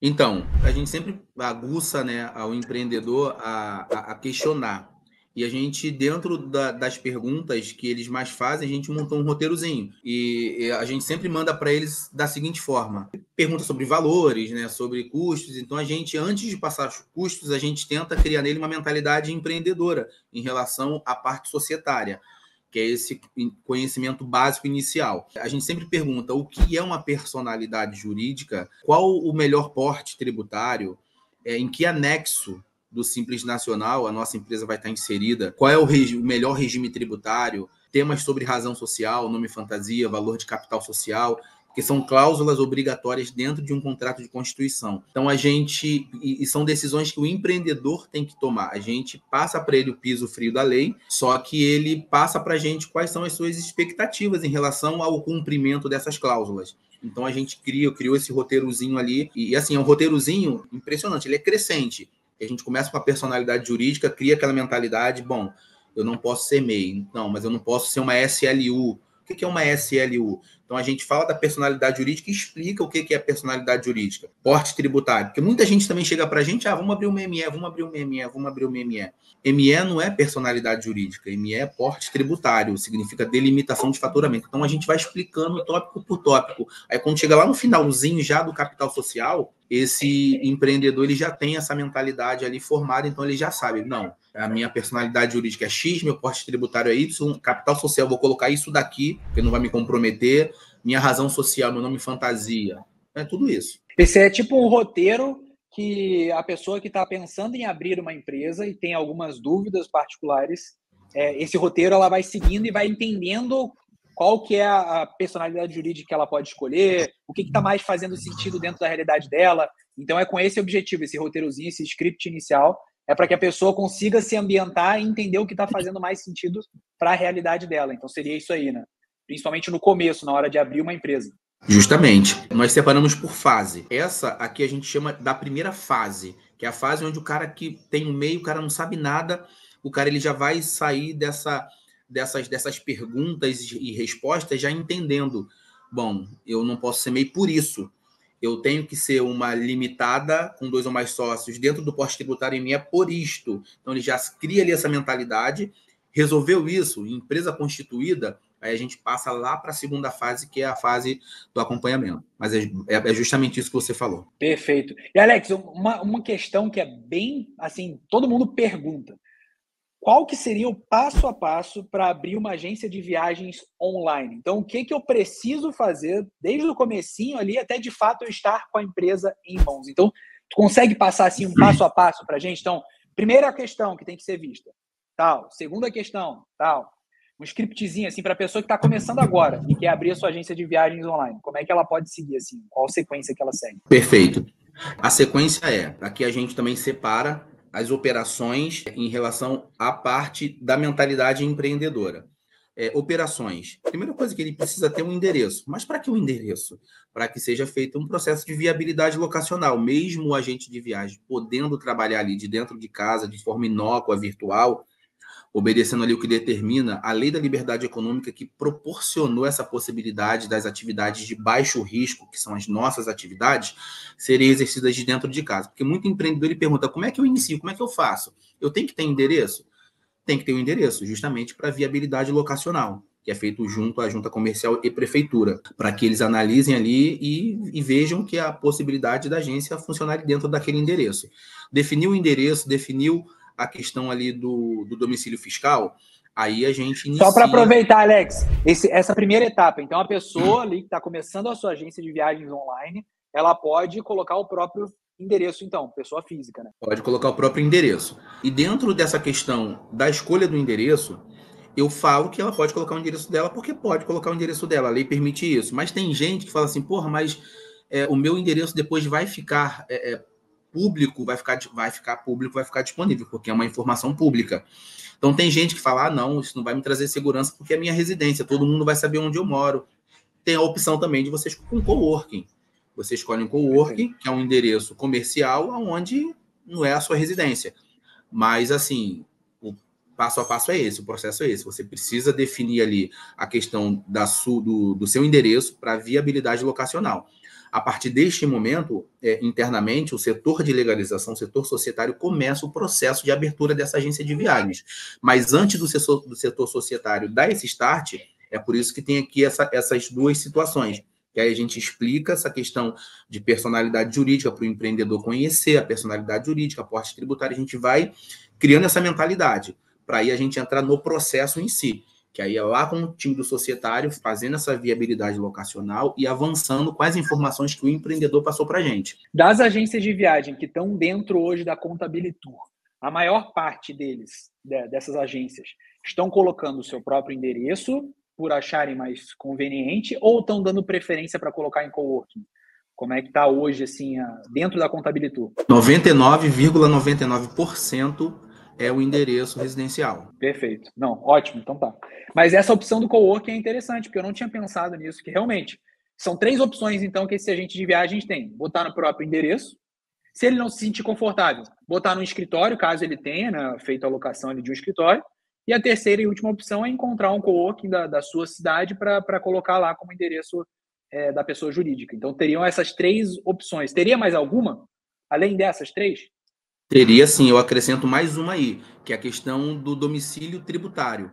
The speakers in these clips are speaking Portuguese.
Então, a gente sempre aguça, né, ao empreendedor a questionar. E a gente, dentro das perguntas que eles mais fazem, a gente montou um roteirozinho. E a gente sempre manda para eles da seguinte forma: pergunta sobre valores, né, sobre custos. Então, a gente, antes de passar os custos, a gente tenta criar nele uma mentalidade empreendedora em relação à parte societária, que é esse conhecimento básico inicial. A gente sempre pergunta o que é uma personalidade jurídica, qual o melhor porte tributário, em que anexo do Simples Nacional a nossa empresa vai estar inserida, qual é o melhor regime tributário, temas sobre razão social, nome fantasia, valor de capital social, que são cláusulas obrigatórias dentro de um contrato de constituição. Então e são decisões que o empreendedor tem que tomar. A gente passa para ele o piso frio da lei, só que ele passa para a gente quais são as suas expectativas em relação ao cumprimento dessas cláusulas. Então a gente criou esse roteirozinho ali, e assim, é um roteirozinho impressionante, ele é crescente. A gente começa com a personalidade jurídica, cria aquela mentalidade, bom, eu não posso ser MEI, não, mas eu não posso ser uma SLU. O que é uma SLU? Então a gente fala da personalidade jurídica e explica o que é personalidade jurídica. Porte tributário. Porque muita gente também chega para a gente, vamos abrir uma ME, vamos abrir uma ME, vamos abrir uma ME. ME não é personalidade jurídica, ME é porte tributário, significa delimitação de faturamento. Então a gente vai explicando tópico por tópico. Aí quando chega lá no finalzinho já do capital social, esse empreendedor ele já tem essa mentalidade ali formada, então ele já sabe, não, a minha personalidade jurídica é X, meu porte tributário é Y, capital social vou colocar isso daqui, porque não vai me comprometer, minha razão social, meu nome fantasia, é tudo isso. Esse é tipo um roteiro que a pessoa que está pensando em abrir uma empresa e tem algumas dúvidas particulares, esse roteiro ela vai seguindo e vai entendendo qual que é a personalidade jurídica que ela pode escolher, o que está mais fazendo sentido dentro da realidade dela. Então é com esse objetivo, esse roteirozinho, esse script inicial, é para que a pessoa consiga se ambientar e entender o que está fazendo mais sentido para a realidade dela. Então seria isso aí, né? Principalmente no começo, na hora de abrir uma empresa. Justamente. Nós separamos por fase. Essa aqui a gente chama da primeira fase, que é a fase onde o cara que tem um meio, o cara não sabe nada, o cara ele já vai sair dessas perguntas e respostas já entendendo. Bom, eu não posso ser MEI por isso. Eu tenho que ser uma limitada com 2 ou mais sócios dentro do porte tributário em mim é por isto. Então ele já cria ali essa mentalidade, resolveu isso, empresa constituída, aí a gente passa lá para a segunda fase, que é a fase do acompanhamento. Mas é justamente isso que você falou. Perfeito. E, Alex, uma questão que é bem, assim, todo mundo pergunta. Qual que seria o passo a passo para abrir uma agência de viagens online? Então, o que eu preciso fazer desde o comecinho ali até, de fato, eu estar com a empresa em mãos? Então, tu consegue passar, assim, um passo a passo para a gente? Então, primeira questão que tem que ser vista, tal. Segunda questão, tal. Um scriptzinho, assim, para a pessoa que está começando agora e quer abrir a sua agência de viagens online. Como é que ela pode seguir, assim? Qual sequência que ela segue? Perfeito. A sequência aqui a gente também separa as operações em relação à parte da mentalidade empreendedora. Operações. Primeira coisa que ele precisa ter um endereço. Mas para que um endereço? Para que seja feito um processo de viabilidade locacional. Mesmo o agente de viagem podendo trabalhar ali de dentro de casa, de forma inócua, virtual, obedecendo ali o que determina a Lei da Liberdade Econômica, que proporcionou essa possibilidade das atividades de baixo risco, que são as nossas atividades, serem exercidas de dentro de casa. Porque muito empreendedor ele pergunta, como é que eu inicio, como é que eu faço? Eu tenho que ter endereço? Tem que ter um endereço, justamente para viabilidade locacional, que é feito junto à junta comercial e prefeitura, para que eles analisem ali e vejam que a possibilidade da agência funcionar dentro daquele endereço. Definiu o endereço, definiu a questão ali do domicílio fiscal, aí a gente inicia... Só para aproveitar, Alex, essa primeira etapa. Então, a pessoa ali que está começando a sua agência de viagens online, ela pode colocar o próprio endereço, então, pessoa física, né? Pode colocar o próprio endereço. E dentro dessa questão da escolha do endereço, eu falo que ela pode colocar o endereço dela porque pode colocar o endereço dela, a lei permite isso. Mas tem gente que fala assim, porra, mas o meu endereço depois vai ficar público, vai ficar público, vai ficar disponível, porque é uma informação pública. Então tem gente que fala, não, isso não vai me trazer segurança porque é minha residência, todo mundo vai saber onde eu moro. Tem a opção também de você escolher um coworking. Você escolhe um coworking, que é um endereço comercial, onde não é a sua residência. Mas, assim, o passo a passo é esse, o processo é esse. Você precisa definir ali a questão do seu endereço para viabilidade locacional. A partir deste momento, internamente, o setor de legalização, o setor societário, começa o processo de abertura dessa agência de viagens. Mas antes do setor societário dar esse start, é por isso que tem aqui essas duas situações. Que aí a gente explica essa questão de personalidade jurídica para o empreendedor conhecer a personalidade jurídica, aporte tributário, a gente vai criando essa mentalidade, para aí a gente entrar no processo em si, que aí é lá com o time do societário, fazendo essa viabilidade locacional e avançando com as informações que o empreendedor passou para a gente. Das agências de viagem que estão dentro hoje da Contabilitur, a maior parte deles, dessas agências, estão colocando o seu próprio endereço por acharem mais conveniente ou estão dando preferência para colocar em coworking? Como é que está hoje, assim, dentro da Contabilitur? 99,99% é o endereço residencial. Perfeito. Não, ótimo, então tá. Mas essa opção do coworking é interessante, porque eu não tinha pensado nisso, que realmente são 3 opções, então, que esse agente de viagens tem. Botar no próprio endereço. Se ele não se sentir confortável, botar no escritório, caso ele tenha, né, feito a locação ali de um escritório. E a terceira e última opção é encontrar um coworking da sua cidade para colocar lá como endereço da pessoa jurídica. Então, teriam essas 3 opções. Teria mais alguma, além dessas 3? Teria sim, eu acrescento mais uma aí, que é a questão do domicílio tributário.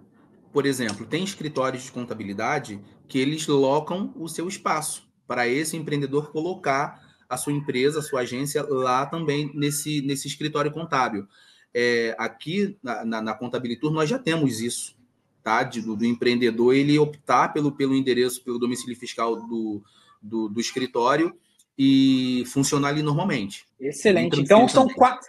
Por exemplo, tem escritórios de contabilidade que eles locam o seu espaço para esse empreendedor colocar a sua empresa, a sua agência lá também nesse escritório contábil. Aqui na Contabilitur nós já temos isso, tá? Do empreendedor ele optar pelo endereço, pelo domicílio fiscal do escritório e funcionar ali normalmente. Excelente. Então,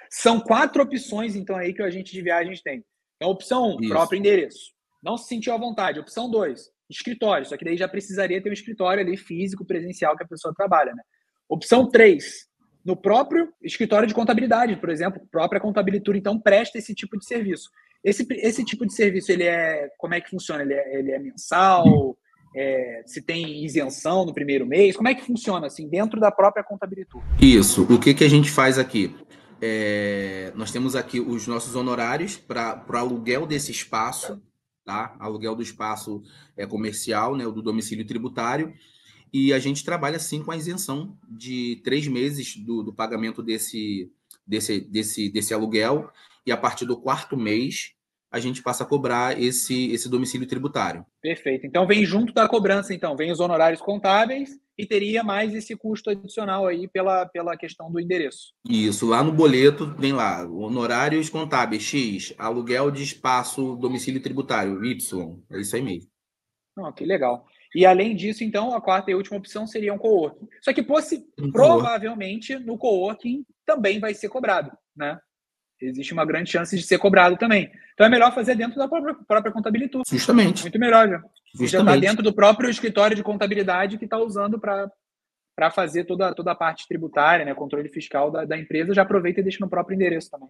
são 4 opções então aí que o agente de viagens tem. Então, opção 1, próprio endereço. Não se sentiu à vontade. Opção 2, escritório. Só que daí já precisaria ter um escritório ali físico, presencial, que a pessoa trabalha, né? Opção 3, no próprio escritório de contabilidade, por exemplo, própria Contabilitur, então, presta esse tipo de serviço. Esse tipo de serviço, como é que funciona? Ele é mensal? Se tem isenção no primeiro mês? Como é que funciona, assim, dentro da própria Contabilitur? Isso. O que a gente faz aqui? Nós temos aqui os nossos honorários para aluguel desse espaço, tá? Aluguel do espaço comercial, né? O do domicílio tributário. E a gente trabalha, sim, com a isenção de 3 meses do pagamento desse aluguel. E a partir do 4º mês, a gente passa a cobrar esse domicílio tributário. Perfeito. Então, vem junto da cobrança, então. Vem os honorários contábeis e teria mais esse custo adicional aí pela questão do endereço. Isso. Lá no boleto, vem lá, honorários contábeis, X, aluguel de espaço, domicílio tributário, Y. É isso aí mesmo. Que legal. E, além disso, então, a 4ª e última opção seria um coworking. Só que, provavelmente, no coworking também vai ser cobrado, né? Existe uma grande chance de ser cobrado também. Então, é melhor fazer dentro da própria Contabilitur. Justamente. Muito melhor, já. Justamente. Já está dentro do próprio escritório de contabilidade que está usando para fazer toda a parte tributária, né, controle fiscal da empresa, já aproveita e deixa no próprio endereço também.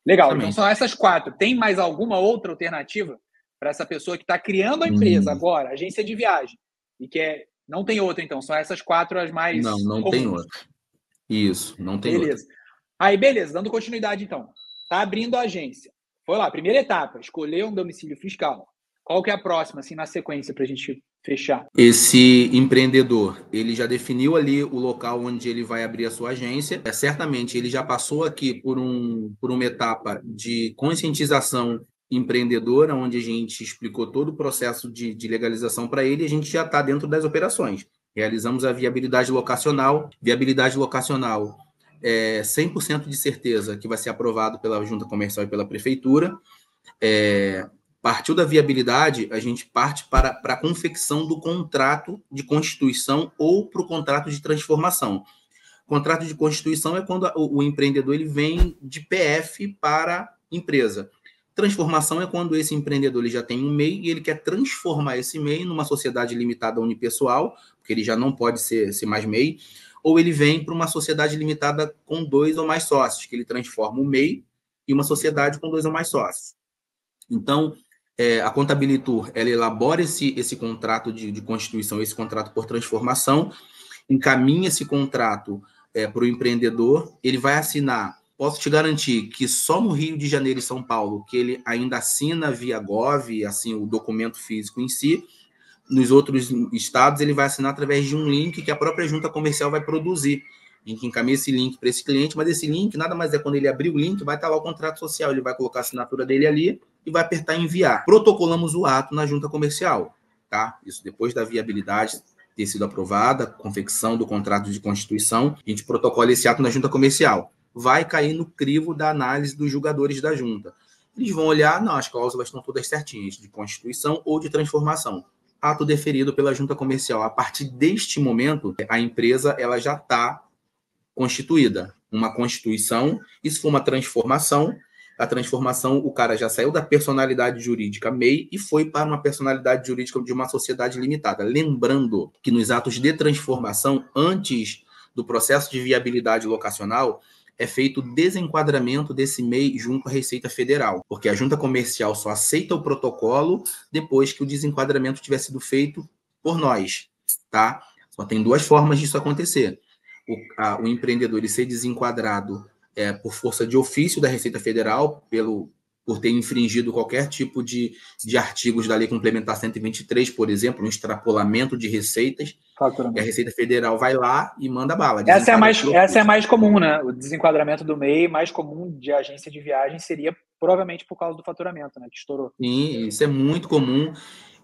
Legal. Justamente. Então, são essas 4. Tem mais alguma outra alternativa para essa pessoa que está criando a empresa agora, agência de viagem, e que não tem outra, então? São essas 4 as mais Não comuns. Tem outra. Isso, não tem outra. Beleza. Aí, beleza, dando continuidade, então. Está abrindo a agência. Foi lá, primeira etapa, escolher um domicílio fiscal. Qual que é a próxima, assim, na sequência, para a gente fechar? Esse empreendedor, ele já definiu ali o local onde ele vai abrir a sua agência. Certamente, ele já passou aqui por uma etapa de conscientização empreendedora, onde a gente explicou todo o processo de legalização para ele e a gente já está dentro das operações. Realizamos a viabilidade locacional. Viabilidade locacional 100% de certeza que vai ser aprovado pela Junta Comercial e pela Prefeitura. Partiu da viabilidade, a gente parte para a confecção do contrato de constituição ou para o contrato de transformação. Contrato de constituição é quando o empreendedor ele vem de PF para a empresa. Transformação é quando esse empreendedor ele já tem um MEI e ele quer transformar esse MEI numa sociedade limitada unipessoal, porque ele já não pode ser mais MEI, ou ele vem para uma sociedade limitada com 2 ou mais sócios, que ele transforma o MEI em uma sociedade com 2 ou mais sócios. Então, a Contabilitur, ela elabora esse contrato de constituição, esse contrato por transformação, encaminha esse contrato para o empreendedor, ele vai assinar. Posso te garantir que só no Rio de Janeiro e São Paulo, que ele ainda assina via Gov, assim, o documento físico em si, nos outros estados ele vai assinar através de um link que a própria junta comercial vai produzir. A gente encaminha esse link para esse cliente, mas esse link nada mais é quando ele abrir o link, vai estar lá o contrato social, ele vai colocar a assinatura dele ali e vai apertar enviar. Protocolamos o ato na junta comercial, tá? Isso depois da viabilidade ter sido aprovada, confecção do contrato de constituição, a gente protocola esse ato na junta comercial. Vai cair no crivo da análise dos julgadores da junta. Eles vão olhar, não, as cláusulas estão todas certinhas, de constituição ou de transformação. Ato deferido pela junta comercial. A partir deste momento, a empresa ela já está constituída. Uma constituição, e se for uma transformação, a transformação, o cara já saiu da personalidade jurídica MEI e foi para uma personalidade jurídica de uma sociedade limitada. Lembrando que nos atos de transformação, antes do processo de viabilidade locacional, é feito o desenquadramento desse MEI junto à Receita Federal, porque a junta comercial só aceita o protocolo depois que o desenquadramento tiver sido feito por nós, tá? Só tem duas formas disso acontecer. O empreendedor ele ser desenquadrado por força de ofício da Receita Federal, por ter infringido qualquer tipo de artigos da Lei Complementar 123, por exemplo, um extrapolamento de receitas, e a Receita Federal vai lá e manda bala. Essa é mais comum, né? O desenquadramento do MEI mais comum de agência de viagem seria provavelmente por causa do faturamento, né? Que estourou. Sim, isso é muito comum.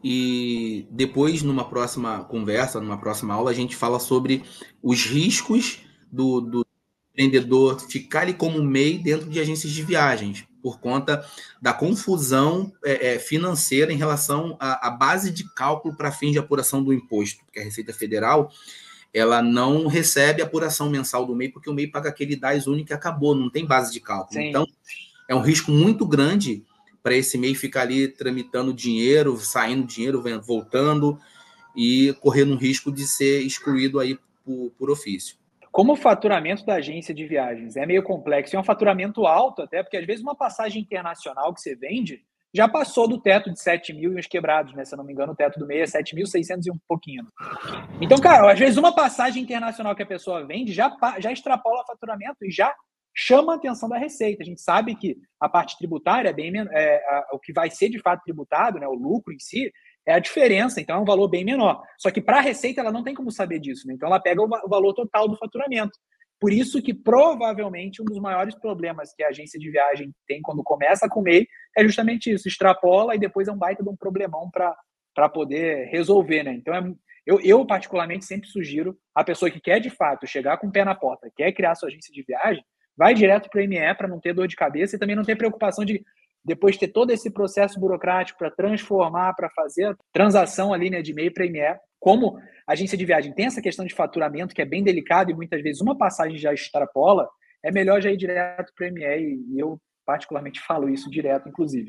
E depois, numa próxima conversa, numa próxima aula, a gente fala sobre os riscos do empreendedor ficar ali como MEI dentro de agências de viagens, por conta da confusão financeira em relação à base de cálculo para fins de apuração do imposto, porque a Receita Federal ela não recebe apuração mensal do MEI, porque o MEI paga aquele DAS único e acabou, não tem base de cálculo. Sim. Então, é um risco muito grande para esse MEI ficar ali tramitando dinheiro, saindo dinheiro, voltando e correndo um risco de ser excluído aí por ofício. Como o faturamento da agência de viagens é meio complexo, é um faturamento alto até, porque às vezes uma passagem internacional que você vende já passou do teto de 7 mil e uns quebrados, né? Se eu não me engano, o teto do MEI é 7.600 e um pouquinho. Então, cara, às vezes uma passagem internacional que a pessoa vende já extrapola o faturamento e já chama a atenção da Receita. A gente sabe que a parte tributária, o que vai ser de fato tributado, né, o lucro em si, é a diferença, então é um valor bem menor. Só que para a Receita ela não tem como saber disso, né? Então ela pega o valor total do faturamento. Por isso que provavelmente um dos maiores problemas que a agência de viagem tem quando começa com o MEI é justamente isso, extrapola e depois é um baita de um problemão para poder resolver, né? Então eu particularmente sempre sugiro a pessoa que quer de fato chegar com o pé na porta, quer criar sua agência de viagem, vai direto para o ME para não ter dor de cabeça e também não ter preocupação de depois ter todo esse processo burocrático para transformar, para fazer a transação ali, né, de MEI para ME. Como a agência de viagem tem essa questão de faturamento que é bem delicado e muitas vezes uma passagem já extrapola, é melhor já ir direto para o ME e eu particularmente falo isso direto, inclusive.